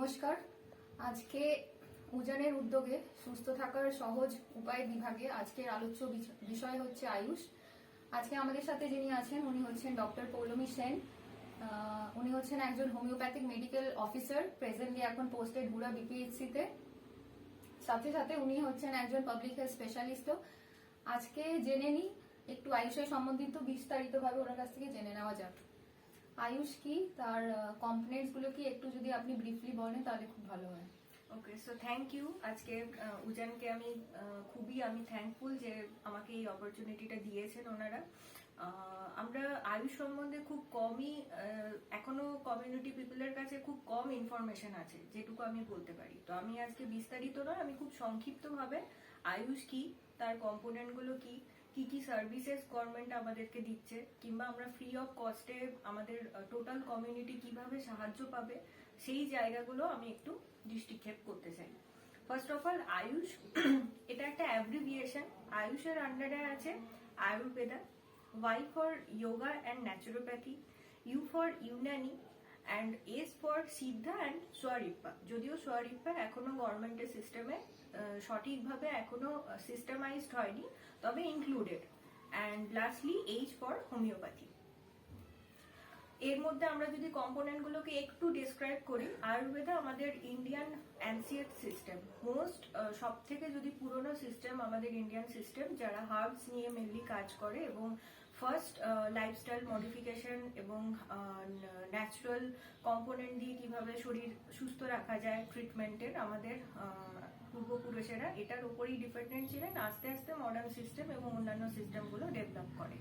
নমস্কার। আজকে উজানের উদ্যোগে সুস্থ থাকার সহজ উপায় বিভাগে আজকের আলোচ্য বিষয় হচ্ছে আয়ুষ। আজকে আমাদের সাথে যিনি আছেন উনি হচ্ছেন ডক্টর পৌলমী সেন। উনি হচ্ছেন একজন হোমিওপ্যাথিক মেডিকেল অফিসার, প্রেজেন্টলি এখন পোস্টেড হুড়া বিপিএইচসি তে। সাথে সাথে উনি হচ্ছেন একজন পাবলিক হেলথ স্পেশালিস্টও। আজকে জেনে নিই একটু আয়ুষের সম্বন্ধিত বিস্তারিতভাবে ওনার কাছ থেকে জেনে নেওয়া যাক। আয়ুষ কি, তার কম্পোনেন্টস গুলো কি একটু যদি আপনি ব্রিফলি বলেন তাহলে খুব ভালো হয়। ওকে, সো থ্যাংক ইউ। আজকে উজানকে আমি খুবই থ্যাঙ্কফুল যে আমাকে এই অপরচুনিটিটা দিয়েছেন ওনারা। আমরা আয়ুষ সম্বন্ধে খুব কমই এখনো কমিউনিটি পিপলের কাছে খুব কম ইনফরমেশন আছে, যেটুকু আমি বলতে পারি। তো আমি আজকে বিস্তারিত নয়, আমি খুব সংক্ষিপ্তভাবে আয়ুষ কি, তার কম্পোনেন্ট গুলো কি কি কি সার্ভিসেস গভর্নমেন্ট আমাদেরকে দিচ্ছে, কিংবা আমরা ফ্রি অফ কস্টে আমাদের টোটাল কমিউনিটি কিভাবে সাহায্য পাবে, সেই জায়গাগুলো আমি একটু দৃষ্টিক্ষেপ করতে চাই। ফার্স্ট অফ অল, আয়ুষ এটা একটা অ্যাব্রিভিয়েশন। আয়ুষের আন্ডারে আছে Ayurveda, Y for yoga and naturopathy, U for Unani, and S for Siddha and সোয়ারিপ্পা। যদিও সোয়ারিপ্পা এখনো গভর্নমেন্টের সিস্টেমে সঠিকভাবে এখনো সিস্টেমাইজড হয়নি, তবে included. And lastly H for homeopathy. এর মধ্যে আমরা যদি কম্পোনেন্ট গুলোকে একটু ডিসক্রাইব করি, আয়ুর্বেদা আমাদের ইন্ডিয়ান অ্যান্সিয়েন্ট সিস্টেম, মোস্ট সব থেকে যদি পুরনো সিস্টেম আমাদের ইন্ডিয়ান সিস্টেম, যারা হার্বস নিয়ে মেনলি কাজ করে এবং ফার্স্ট লাইফস্টাইল মডিফিকেশন এবং ন্যাচারাল কম্পোনেন্ট দিয়ে কিভাবে শরীর সুস্থ রাখা যায় ট্রিটমেন্টের, আমাদের পূর্বপুরুষেরা এটার উপরেই ডিপেন্ডেন্ট ছিলেন। আস্তে আস্তে মডার্ন সিস্টেম এবং অন্যান্য সিস্টেমগুলো ডেভেলপ করে।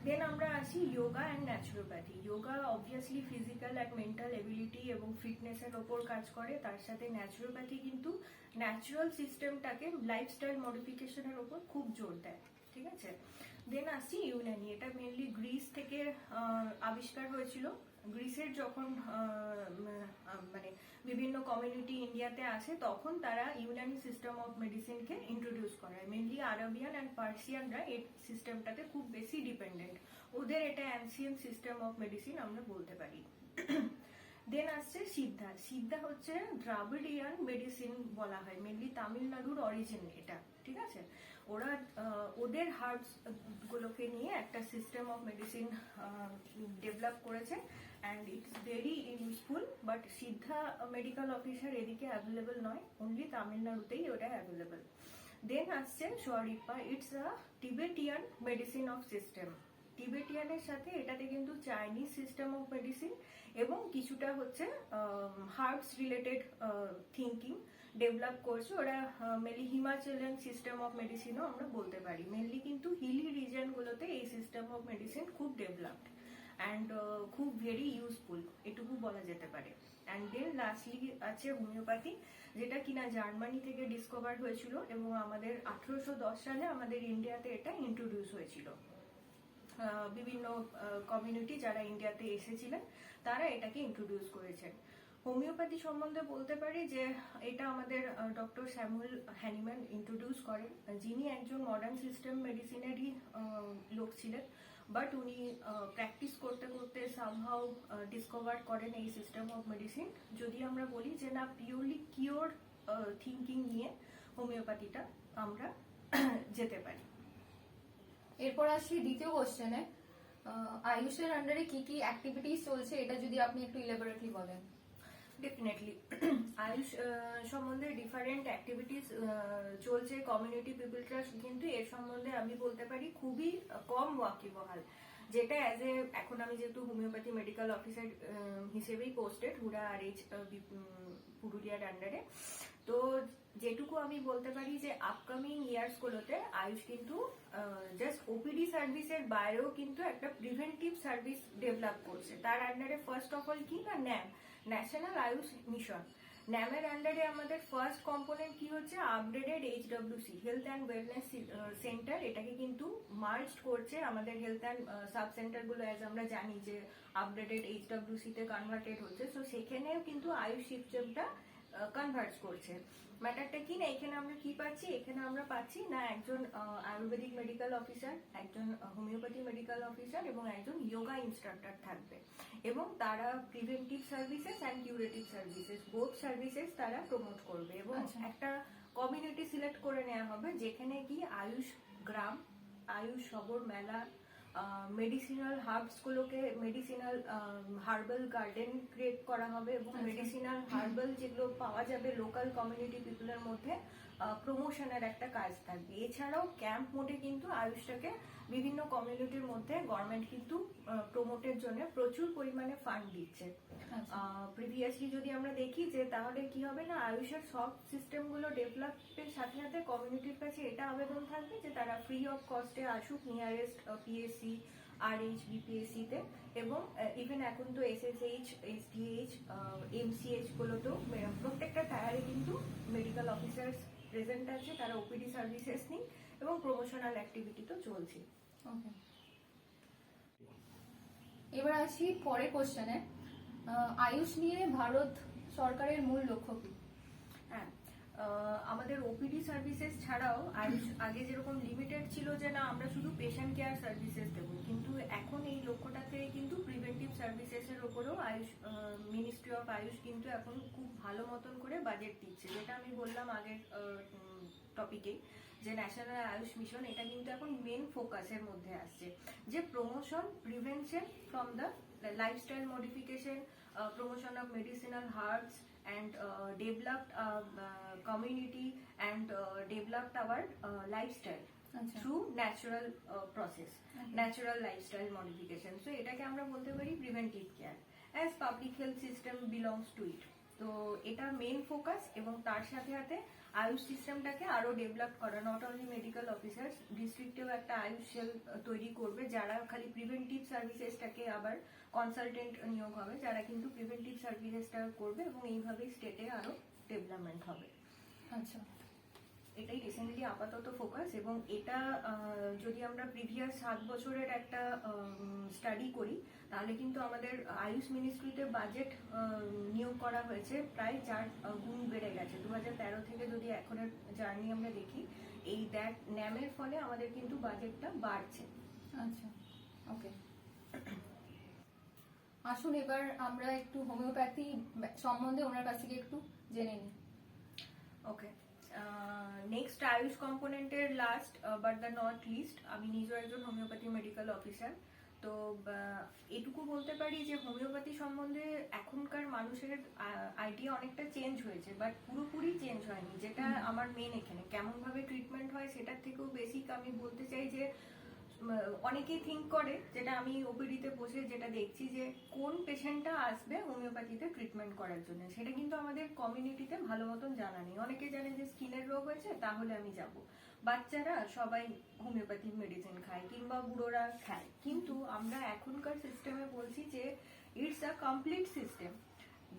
দেন আমরা আসি yoga and naturopathy. Yoga obviously physical and mental ability এবং ফিটনেসের ওপর কাজ করে, তার সাথে ন্যাচুরোপ্যাথি কিন্তু ন্যাচারাল সিস্টেমটাকে লাইফস্টাইল মডিফিকেশনের ওপর খুব জোর দেয়। ঠিক আছে। দেন আসছি ইউনানি। এটা মেনলি গ্রিস থেকে আবিষ্কার হয়েছিল। গ্রিসের যখন মানে বিভিন্ন কমিউনিটি ইন্ডিয়াতে আসে, তখন তারা ইউনানি সিস্টেম অফ মেডিসিনকে ইন্ট্রোডিউস করায়। মেনলি আরবিয়ান অ্যান্ড পার্সিয়ানরা এই সিস্টেমটাতে খুব বেশি ডিপেন্ডেন্ট, ওদের এটা অ্যান্সিয়েন্ট সিস্টেম অফ মেডিসিন আমরা বলতে পারি। দেন আসছে সিদ্ধা। সিদ্ধা হচ্ছে দ্রাবিড়িয়ান মেডিসিন বলা হয়, মেনলি তামিলনাড়ুর অরিজিন এটা। ঠিক আছে। ওরা ওদের হার্বস গুলোকে নিয়ে একটা সিস্টেম অফ মেডিসিন ডেভেলপ করেছে, and it's very useful. But Siddha medical officer এদিকে অ্যাভেলেবল নয়, অনলি তামিলনাড়ুতেই ওটা অ্যাভেলেবল। দেন আসছে Sowarigpa. It's a Tibetan medicine of system. টিবেটিয়ানের সাথে এটাতে কিন্তু চাইনিজ সিস্টেম অফ মেডিসিন এবং কিছুটা হচ্ছে হার্বস রিলেটেড থিঙ্কিং ডেভেলপ করছে ওরা। মেনলি হিমাচলিয়ান সিস্টেম অফ মেডিসিনও আমরা বলতে পারি। মেনলি কিন্তু হিলি রিজন গুলোতে এই সিস্টেম অফ মেডিসিন খুব ডেভেলপড অ্যান্ড খুব ভেরি ইউজফুল, এটুকু বলা যেতে পারে। অ্যান্ড দেন লাস্টলি আছে হোমিওপ্যাথি, যেটা কিনা জার্মানি থেকে ডিসকভার হয়েছিল এবং আমাদের 1810 সালে আমাদের ইন্ডিয়াতে এটা ইন্ট্রোডিউস হয়েছিল। বিভিন্ন কমিউনিটি যারা ইন্ডিয়াতে এসেছিলেন তারা এটাকে ইন্ট্রোডিউস করেছেন। হোমিওপ্যাথি সম্বন্ধে বলতে পারি যে এটা আমাদের ডক্টর স্যামুয়েল হ্যানিম্যান ইন্ট্রোডিউস করেন, যিনি একজন মডার্ন সিস্টেম মেডিসিনেরই লোক ছিলেন। বাট উনি প্র্যাকটিস করতে করতে সামহাউ ডিসকভার করেন এই সিস্টেম অফ মেডিসিন। যদি আমরা বলি যে না, পিওরলি কিওর থিঙ্কিং নিয়ে হোমিওপ্যাথিটা আমরা যেতে পারি। এরপর আসি দ্বিতীয় কোশ্চেনে। আয়ুষের আন্ডারে কি কি অ্যাক্টিভিটিস চলছে, এটা যদি আপনি একটু ইলাবোরেটলি বলেন। ডেফিনেটলি আয়ুষ সম্বন্ধে ডিফারেন্ট অ্যাক্টিভিটিস চলছে। কমিউনিটি পিপলরা কিন্তু এর সম্বন্ধে আমি বলতে পারি খুবই কম ওয়াকিবহাল, যেটা অ্যাজ এ এখন আমি যেহেতু হোমিওপ্যাথি মেডিকেল অফিসার হিসেবেই পোস্টেড হুড়া আর এইচ পুরুলিয়ার আন্ডারে, তো যেটুকু আমি বলতে পারি যে আপকামিং ইয়ার্স গুলোতে আয়ুষ কিন্তু জাস্ট ওপিডি সার্ভিসের বাইরেও কিন্তু একটা প্রিভেন্টিভ সার্ভিস ডেভেলপ করছে। তার আন্ডারে ফার্স্ট অফ অল কি না, ন্যাম, ন্যাশনাল আয়ুষ মিশন। ন্যামের আন্ডারে আমাদের ফার্স্ট কম্পোনেন্ট কি হচ্ছে, upgraded HWC health and wellness centre. এটাকে কিন্তু মার্জ করছে আমাদের হেলথ অ্যান্ড সাব সেন্টার গুলো, অ্যাজ আমরা জানি যে আপগ্রেডেড HWC তে কনভার্টেড হচ্ছে। সো সেখানেও কিন্তু আয়ুষ সিস্টেমটা কনভার্ট করছে। ম্যাটারটা কি না, এখানে আমরা কি পাচ্ছি, এখানে আমরা পাচ্ছি না একজন আয়ুর্বেদিক মেডিকেল অফিসার, একজন হোমিওপ্যাথি মেডিকেল অফিসার এবং একজন যোগা ইনস্ট্রাক্টর থাকবে, এবং তারা preventive services and curative services both services তারা প্রমোট করবে। এবং আচ্ছা। একটা কমিউনিটি সিলেক্ট করে নেওয়া হবে যেখানে কি আয়ুষ গ্রাম, আয়ুষ সবর মেলা, মেডিসিনাল হার্বস গুলোকে, মেডিসিনাল হার্বাল গার্ডেন ক্রিয়েট করা হবে এবং আচ্ছা। মেডিসিনাল হার্বাল যেগুলো পাওয়া যাবে লোকাল কমিউনিটি পিপলের মধ্যে প্রমোশনের একটা কাজ থাকবে। এছাড়াও ক্যাম্প মোডে কিন্তু আয়ুষটাকে বিভিন্ন কমিউনিটির মধ্যে গভর্নমেন্ট কিন্তু প্রমোটের জন্য প্রচুর পরিমাণে ফান্ড দিচ্ছে। আচ্ছা। প্রিভিয়াসলি যদি আমরা দেখি যে তাহলে কি হবে না, আয়ুষের সব সিস্টেমগুলো ডেভেলপের সাথে সাথে কমিউনিটির কাছে এটা আবেদন থাকবে যে তারা ফ্রি অফ কস্টে আসুক নিয়ারেস্ট পিএসসি, আরএইচ, বিপিএসসি তে, এবং ইভেন এখন তো এসএসএইচ, এসডিএইচ, এমসিএইচ গুলোতেও প্রত্যেকটা টায়ারে কিন্তু মেডিকেল অফিসার প্রেজেন্ট আছে, তারা ওপিডি সার্ভিসেস নিন এবং প্রমোশনাল অ্যাক্টিভিটি তো চলছে। ওকে, এবার আসি পরের কোশ্চেনে। আয়ুষ নিয়ে ভারত সরকারের মূল লক্ষ্য কি? হ্যাঁ, আমাদের ওপিডি সার্ভিসেস ছাড়াও আয়ুষ আগে যেরকম লিমিটেড ছিল যে না আমরা শুধু পেশেন্ট কেয়ার সার্ভিসেস দেবো, কিন্তু এখন এই লক্ষ্যটা থেকে কিন্তু প্রিভেন্টিভ সার্ভিসেসের ওপরেও আয়ুষ মিনিস্ট্রি অফ আয়ুষ কিন্তু এখন খুব ভালো মতন করে বাজেট দিচ্ছে। যেটা আমি বললাম আগের টপিকে যে ন্যাশনাল আয়ুষ মিশন, এটা কিন্তু এখন মেন ফোকাসের মধ্যে আসছে যে promotion, prevention from the lifestyle modification, promotion of medicinal herbs and developed community and developed our lifestyle আচ্ছা। through natural process, natural lifestyle modification. So এটাকে আমরা বলতে পারি preventive care as public health system belongs to it. তো এটা main focus, এবং তার সাথে সাথে আয়ুষ সিস্টেমটাকে আরো ডেভেলপ করা, নট অনলি মেডিকেল অফিসার, ডিস্ট্রিক্টেও একটা আয়ুষ সেল তৈরি করবে যারা খালি প্রিভেন্টিভ সার্ভিসেসটাকে, আবার কনসালটেন্ট নিয়োগ হবে যারা কিন্তু প্রিভেন্টিভ সার্ভিসেসটা করবে, এবং এইভাবেই স্টেটে আরো ডেভেলপমেন্ট হবে। আচ্ছা। এটাই রিসেন্টলি আপাতত ফোকাস। এবং এটা যদি আমরা প্রিভিয়াস 7 বছরের একটা স্টাডি করি তাহলে কিন্তু আমাদের আয়ুষ মিনিস্ট্রিতে বাজেট নিয়োগ করা হয়েছে প্রায় 4 গুণ বেড়ে গেছে। 2013 থেকে যদি এখনের জার্নি আমরা দেখি, এই ন্যামের ফলে আমাদের কিন্তু বাজেটটা বাড়ছে। আচ্ছা, ওকে। আসুন এবার আমরা একটু হোমিওপ্যাথি সম্বন্ধে ওনার কাছ থেকে একটু জেনে নিই। ওকে, নেক্সট আয়ুষ কম্পোনেন্টের last but the not list, আমি নিজেও একজন হোমিওপ্যাথি মেডিকেল অফিসার। তো এটুকু বলতে পারি যে হোমিওপ্যাথি সম্বন্ধে এখনকার মানুষের আইডিয়া অনেকটা চেঞ্জ হয়েছে, বাট পুরোপুরি চেঞ্জ হয়নি। যেটা আমার মেন এখানে কেমন ভাবে ট্রিটমেন্ট হয় সেটার থেকেও বেসিক আমি বলতে চাই যে অনেকেই থিঙ্ক করে, যেটা আমি ওপিডিতে বসে যেটা দেখছি, যে কোন পেশেন্টটা আসবে হোমিওপ্যাথিতে ট্রিটমেন্ট করার জন্য, সেটা কিন্তু আমাদের কমিউনিটিতে ভালো মতন জানা নেই। অনেকে জানে যে স্কিনের রোগ হয়েছে তাহলে আমি যাব, বাচ্চারা সবাই হোমিওপ্যাথিক মেডিসিন খায় কিংবা বুড়োরা খায়, কিন্তু আমরা এখনকার সিস্টেমে বলছি যে ইটস আ কমপ্লিট সিস্টেম।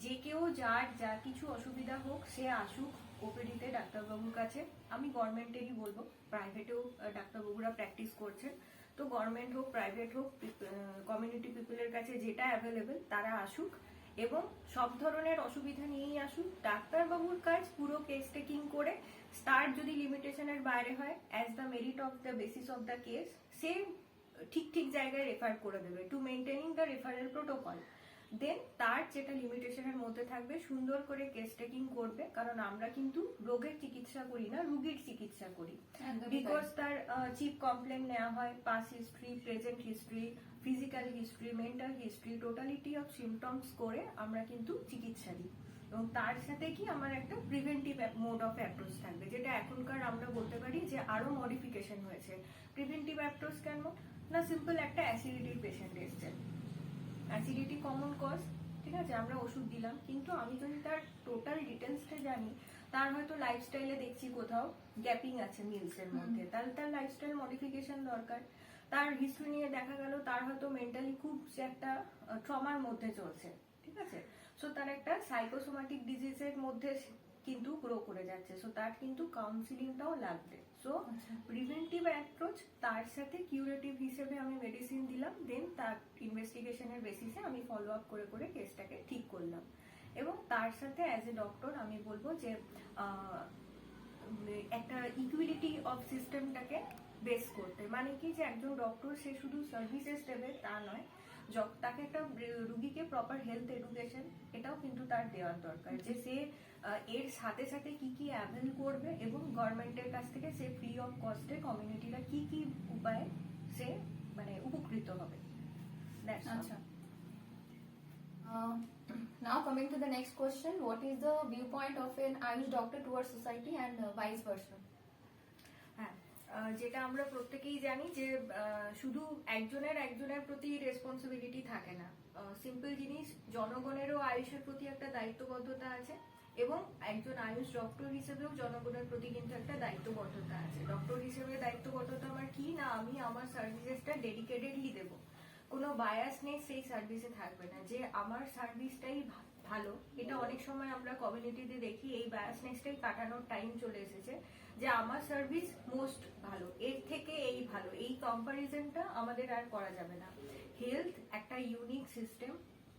যে কেউ যার যা কিছু অসুবিধা হোক সে আসুক ওপিডিতে ডাক্তারবাবুর কাছে। আমি গভর্নমেন্টেরই বলবো, প্রাইভেটেও ডাক্তারবাবুরা প্র্যাকটিস করছেন, তো গভর্নমেন্ট হোক প্রাইভেট হোক কমিউনিটি পিপলের কাছে যেটা অ্যাভেলেবেল তারা আসুক এবং সব ধরনের অসুবিধা নিয়েই আসুক। ডাক্তারবাবুর কাজ পুরো কেস টেকিং করে, তার যদি লিমিটেশনের বাইরে হয় as the merit of the basis of the case, সে ঠিক ঠিক জায়গায় রেফার করে দেবে to maintaining the referral protocol. Then তার যেটা লিমিটেশনের মধ্যে থাকবে সুন্দর করে কেস টেকিং করবে, কারণ আমরা কিন্তু রোগের চিকিৎসা করি না, রুগীর চিকিৎসা করি। বিকজ তার চিপ কমপ্লেন নেওয়া হয়, pass history, present history, physical history, mental history, totality of symptoms করে আমরা কিন্তু চিকিৎসা দিই। এবং তার সাথে কি আমার একটা প্রিভেন্টিভ মোড অফ অ্যাপ্রোচ থাকবে, যেটা এখনকার আমরা বলতে পারি যে আরো মডিফিকেশন হয়েছে। প্রিভেন্টিভ অ্যাপ্রোচ কেন না, সিম্পল একটা অ্যাসিডিটির পেশেন্ট এসছে, অ্যাসিডিটি কমন কজ, ঠিক আছে, আমরা ওষুধ দিলাম, কিন্তু আমি যদি তার টোটাল ডিটেলসটা জানি, তার হয়তো লাইফস্টাইলে দেখছি কোথাও গ্যাপিং আছে মিলসের মধ্যে, তাহলে তার লাইফস্টাইল মডিফিকেশন দরকার। তার হিস্ট্রি নিয়ে দেখা গেল তার হয়তো মেন্টালি খুব সে একটা ট্রমার মধ্যে চলছে, ঠিক আছে, সো তার একটা সাইকোসোমাটিক ডিজিজের মধ্যে কিন্তু গ্রো করে যাচ্ছে, সো তার কিন্তু কাউন্সিলিংটাও লাগবে। সো প্রিভেন্টিভ অ্যাপ্রোচ, তার সাথে কিউরেটিভ হিসেবে আমি মেডিসিন দিলাম, দেন তার ইনভেস্টিগেশনের বেসিসে আমি ফলো আপ করে করে কেসটাকে ঠিক করলাম। এবং তার সাথে অ্যাজ এ ডক্টর আমি বলবো যে একটা ইকুইলিটি অফ সিস্টেমটাকে বেস করতে, মানে কি যে একজন ডক্টর সে শুধু সার্ভিসেস দেবে তা নয়, তাকে একটা রুগীকে প্রপার হেলথ এডুকেশন এটাও কিন্তু তার দেওয়ার দরকার, যে সে এর সাথে সাথে কি কি অ্যাভেল করবে এবং গভর্নমেন্টের কাছ থেকে সে ফ্রি অফ কস্টে কমিউনিটিরা কি কি উপায়ে সে মানে উপকৃত হবে। আচ্ছা, now coming to the next question, what is the viewpoint of an Ayush doctor towards society and vice versa? হ্যাঁ, যেটা আমরা প্রত্যেকেই জানি যে শুধু একজনের প্রতি রেসপন্সিবিলিটি থাকে না। সিম্পল জিনিস, জনগণেরও আয়ুষের প্রতি একটা দায়িত্ববদ্ধতা আছে এবং একজন আয়ুষ ডক্টর হিসেবেও জনগণের প্রতি কিন্তু একটা দায়িত্ববদ্ধতা আছে। ডক্টর হিসেবে দায়িত্ববদ্ধতা আমার কি না, আমি আমার সার্ভিসেসটা ডেডিকেটেডলি দেবো, কোনো বায়াস নেই সেই সার্ভিসে থাকবে না, যে আমার সার্ভিসটাই ভালো। এটা অনেক সময় আমরা কমিউনিটিতে দেখি, এই বায়াসনেসটাই কাটানোর টাইম চলে এসেছে, যে আমার সার্ভিস মোস্ট ভালো, এর থেকে এই ভালো, এই কম্পারিজনটা আমাদের আর করা যাবে না। হেলথ একটা ইউনিক সিস্টেম,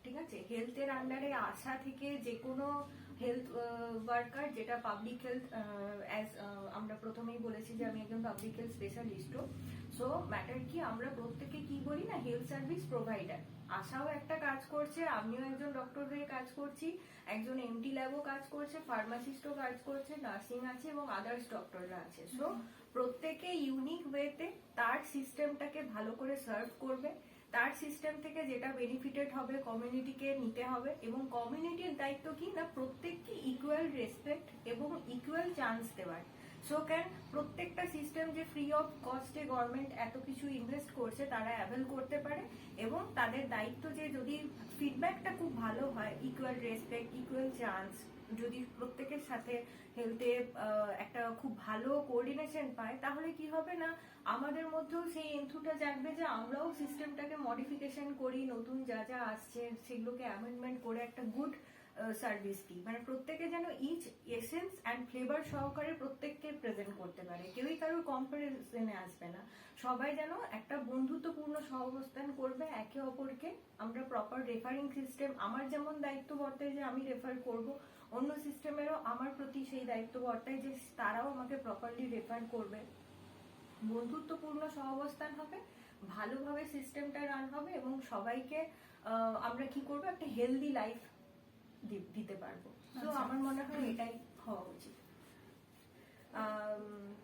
ঠিক আছে? হেলথের আন্ডারে আসা থেকে যে কোনো হেলথ ওয়ার্কার, যেটা পাবলিক হেলথ, অ্যাজ আমরা প্রথমেই বলেছি যে আমি একজন পাবলিক হেলথ স্পেশালিস্টও। সো ম্যাটার কি, আমরা প্রত্যেকে কি বলি না, হেলথ সার্ভিস প্রোভাইডার। আশাও একটা কাজ করছে, আমিও একজন ডক্টর হয়ে কাজ করছি, একজন এমটি ল্যাবও কাজ করছে, ফার্মাসিস্টও কাজ করছে, নার্সিং আছে এবং আদার্স ডক্টররা আছে। সো প্রত্যেকে ইউনিক ওয়েতে তার সিস্টেমটাকে ভালো করে সার্ভ করবে, তার সিস্টেম থেকে যেটা বেনিফিটেড হবে কমিউনিটিকে নিতে হবে, এবং কমিউনিটির দায়িত্ব কি না, প্রত্যেককে ইকুয়াল রেসপেক্ট এবং ইকুয়াল চান্স দেওয়ার। সো ক্যান প্রত্যেকটা সিস্টেম যে ফ্রি অফ কস্টে গভর্নমেন্ট এত কিছু ইনভেস্ট করছে তারা অ্যাভেল করতে পারে, এবং তাদের দায়িত্ব যে যদি ফিডব্যাকটা খুব ভালো হয়, ইকুয়াল রেসপেক্ট, ইকুয়াল চান্স, যদি প্রত্যেকের সাথে হেলথে একটা খুব ভালো কোঅর্ডিনেশন পায়, তাহলে কি হবে না, আমাদের মধ্যেও সেই এন্থুটা জাগবে যে আমরাও সিস্টেমটাকে মডিফিকেশন করি, নতুন যা যা আসছে সেগুলোকে অ্যামেন্ডমেন্ট করে একটা গুড সার্ভিস দিই, মানে প্রত্যেকে যেন ইচ এসেন্স অ্যান্ড ফ্লেভার সহকারে প্রত্যেককে প্রেজেন্ট করতে পারে, কেউই কারোর কম্পারিজনে আসবে না, সবাই যেন একটা বন্ধুত্বপূর্ণ সহাবস্থান করবে একে অপরকে। আমরা প্রপার রেফারিং সিস্টেম, আমার যেমন দায়িত্ব বর্তায় যে আমি রেফার করব, অন্য সিস্টেমেরও আমার প্রতি সেই দায়িত্ব বর্তায় যে তারাও আমাকে প্রপারলি রেফার করবে, বন্ধুত্বপূর্ণ সহাবস্থান হবে, ভালোভাবে সিস্টেমটা রান হবে এবং সবাইকে আমরা কি করবো, একটা হেলদি লাইফ দিতে পারবো। তো আমার মনে হয় এটাই হওয়া উচিত।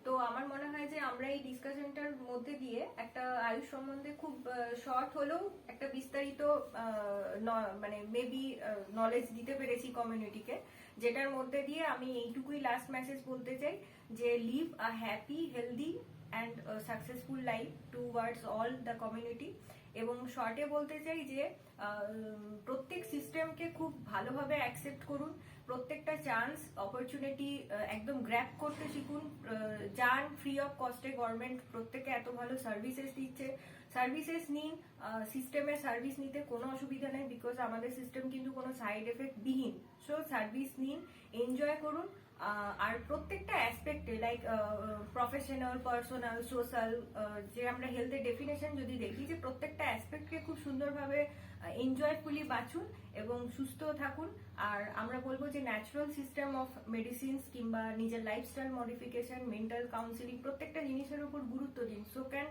তো আমার মনে হয় যে আমরা এই ডিসকাশনটার মধ্যে দিয়ে একটা আয়ুষ সম্বন্ধে খুব শর্ট হলেও একটা বিস্তারিত মানে মেবি নলেজ দিতে পেরেছি কমিউনিটিকে, যেটার মধ্যে দিয়ে আমি এইটুকুই লাস্ট মেসেজ বলতে চাই যে live a happy, healthy and successful life towards all the community. এবং শর্টে বলতে চাই যে প্রত্যেক সিস্টেমকে খুব ভালোভাবে অ্যাকসেপ্ট করুন, প্রত্যেকটা চান্স অপরচুনিটি একদম গ্র্যাব করতে শিখুন, যান ফ্রি অফ কস্টে, গভর্নমেন্ট প্রত্যেকে এত ভালো সার্ভিসেস দিচ্ছে, সার্ভিসেস নিন, সিস্টেমের সার্ভিস নিতে কোনো অসুবিধা নেই, বিকজ আমাদের সিস্টেম কিন্তু কোনো সাইড এফেক্ট বিহীন। সো সার্ভিস নিন, এনজয় করুন, আর প্রত্যেকটা অ্যাসপেক্টে লাইক প্রফেশনাল, পার্সোনাল, সোশ্যাল, যে আমরা হেলথের ডেফিনেশন যদি দেখি, যে প্রত্যেকটা অ্যাসপেক্টকে খুব সুন্দরভাবে এনজয়ফুলি বাঁচুন এবং সুস্থ থাকুন। আর আমরা বলবো যে ন্যাচারাল সিস্টেম অফ মেডিসিনস কিংবা নিজের লাইফস্টাইল মডিফিকেশন, মেন্টাল কাউন্সিলিং, প্রত্যেকটা জিনিসের উপর গুরুত্ব দিন। So can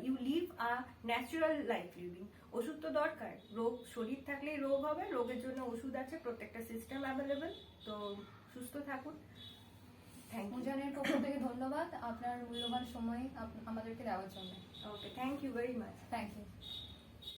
you live a natural life living. ওষুধ তো দরকার, রোগ, শরীর থাকলেই রোগ হবে, রোগের জন্য ওষুধ আছে, প্রত্যেকটা সিস্টেম অ্যাভেলেবেল। তো সুস্থ থাকুন। Thank you. উজানের পক্ষ থেকে ধন্যবাদ আপনার মূল্যবান সময় আমাদেরকে দেওয়ার জন্য। Okay, thank you very much. Thank you.